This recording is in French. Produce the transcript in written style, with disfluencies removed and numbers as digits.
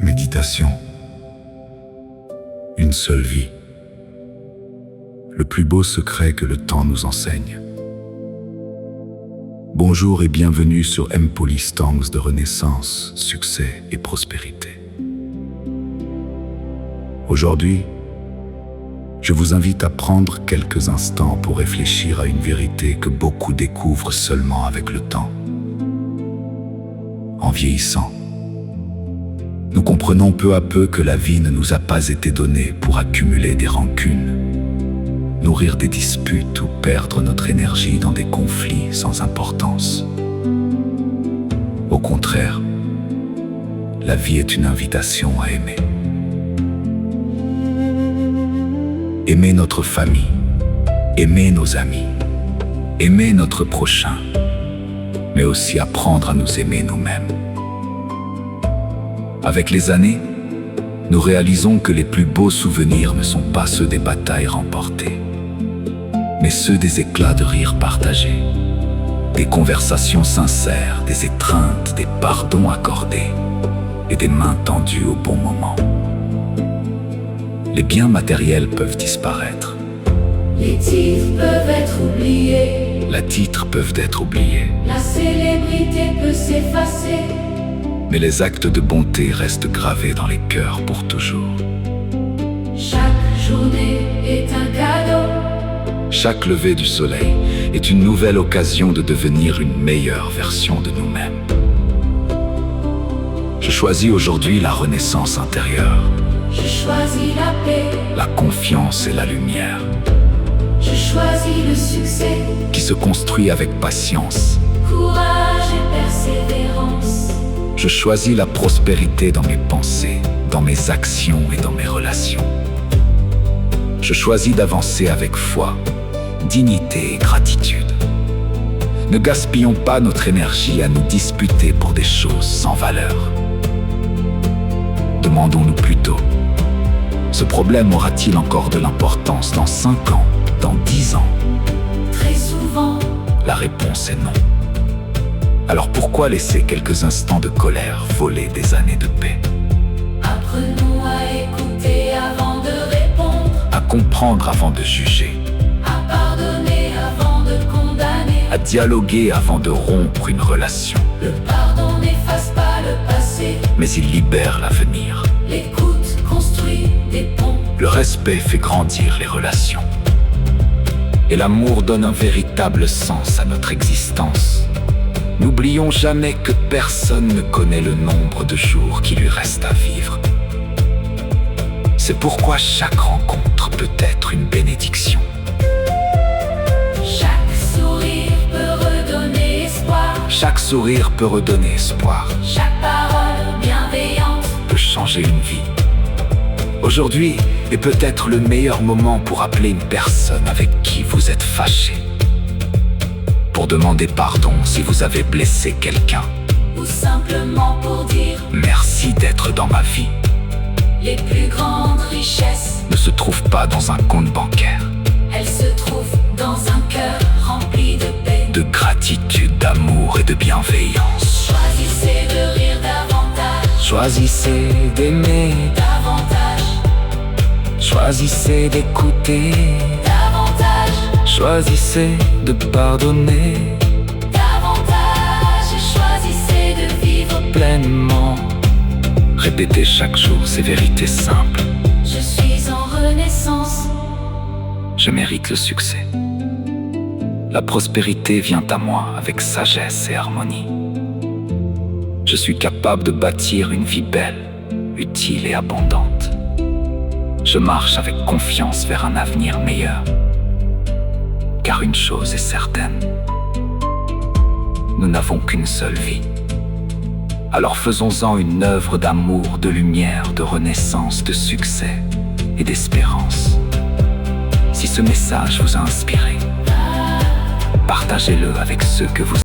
Méditation. Une seule vie. Le plus beau secret que le temps nous enseigne. Bonjour et bienvenue sur M-Polystangs de renaissance, succès et prospérité. Aujourd'hui, je vous invite à prendre quelques instants pour réfléchir à une vérité que beaucoup découvrent seulement avec le temps. En vieillissant, nous comprenons peu à peu que la vie ne nous a pas été donnée pour accumuler des rancunes, nourrir des disputes ou perdre notre énergie dans des conflits sans importance. Au contraire, la vie est une invitation à aimer. Aimer notre famille, aimer nos amis, aimer notre prochain, mais aussi apprendre à nous aimer nous-mêmes. Avec les années, nous réalisons que les plus beaux souvenirs ne sont pas ceux des batailles remportées, mais ceux des éclats de rire partagés, des conversations sincères, des étreintes, des pardons accordés et des mains tendues au bon moment. Les biens matériels peuvent disparaître. Les titres peuvent être oubliés. Les titres peuvent être oubliés. La célébrité peut s'effacer. Mais les actes de bonté restent gravés dans les cœurs pour toujours. Chaque journée est un cadeau. Chaque lever du soleil est une nouvelle occasion de devenir une meilleure version de nous-mêmes. Je choisis aujourd'hui la renaissance intérieure, Je choisis la paix. la confiance et la lumière, Je choisis le succès. qui se construit avec patience. Courage et persévérance. Je choisis la prospérité dans mes pensées, dans mes actions et dans mes relations. Je choisis d'avancer avec foi, dignité et gratitude. Ne gaspillons pas notre énergie à nous disputer pour des choses sans valeur. Demandons-nous plutôt, ce problème aura-t-il encore de l'importance dans 5 ans, dans 10 ans? Très souvent, La réponse est non. Alors pourquoi laisser quelques instants de colère voler des années de paix? apprenons à écouter avant de répondre, À comprendre avant de juger, à pardonner avant de condamner. à dialoguer avant de rompre une relation. Le pardon n'efface pas le passé. Mais il libère l'avenir. L'écoute construit des ponts. Le respect fait grandir les relations. Et l'amour donne un véritable sens à notre existence. N'oublions jamais que personne ne connaît le nombre de jours qui lui reste à vivre. C'est pourquoi chaque rencontre peut être une bénédiction. Chaque sourire peut redonner espoir. Chaque sourire peut redonner espoir, Chaque parole bienveillante. peut changer une vie. Aujourd'hui est peut-être le meilleur moment pour appeler une personne avec qui vous êtes fâché, pour demander pardon si vous avez blessé quelqu'un. Ou simplement pour dire Merci d'être dans ma vie. les plus grandes richesses. Ne se trouvent pas dans un compte bancaire. Elles se trouvent dans un cœur rempli de paix. De gratitude, d'amour et de bienveillance. Choisissez de rire davantage. Choisissez d'aimer, Davantage. choisissez d'écouter, Davantage. choisissez de pardonner Davantage. Choisissez de vivre. pleinement. Répétez chaque jour ces vérités simples. Je suis en renaissance. Je mérite le succès. La prospérité vient à moi avec sagesse et harmonie. Je suis capable de bâtir une vie belle, utile et abondante. Je marche avec confiance vers un avenir meilleur. Car une chose est certaine, nous n'avons qu'une seule vie. Alors faisons-en une œuvre d'amour, de lumière, de renaissance, de succès et d'espérance. Si ce message vous a inspiré, partagez-le avec ceux que vous